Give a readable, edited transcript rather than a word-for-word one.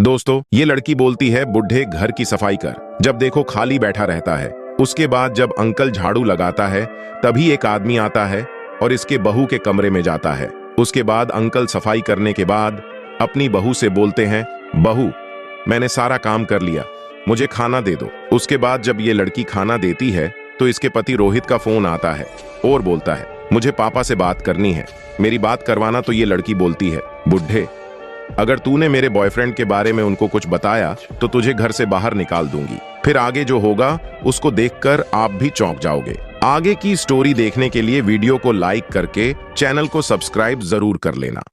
दोस्तों, ये लड़की बोलती है बुढ़े घर की सफाई कर, जब देखो खाली बैठा रहता है। उसके बाद जब अंकल झाड़ू लगाता है तभी एक आदमी आता है और इसके बहू के कमरे में जाता है। उसके बाद अंकल सफाई करने के बाद अपनी बहू से बोलते हैं, बहू मैंने सारा काम कर लिया, मुझे खाना दे दो। उसके बाद जब ये लड़की खाना देती है तो इसके पति रोहित का फोन आता है और बोलता है, मुझे पापा से बात करनी है, मेरी बात करवाना। तो ये लड़की बोलती है, बुढ़े अगर तूने मेरे बॉयफ्रेंड के बारे में उनको कुछ बताया तो तुझे घर से बाहर निकाल दूंगी। फिर आगे जो होगा उसको देखकर आप भी चौंक जाओगे। आगे की स्टोरी देखने के लिए वीडियो को लाइक करके चैनल को सब्सक्राइब जरूर कर लेना।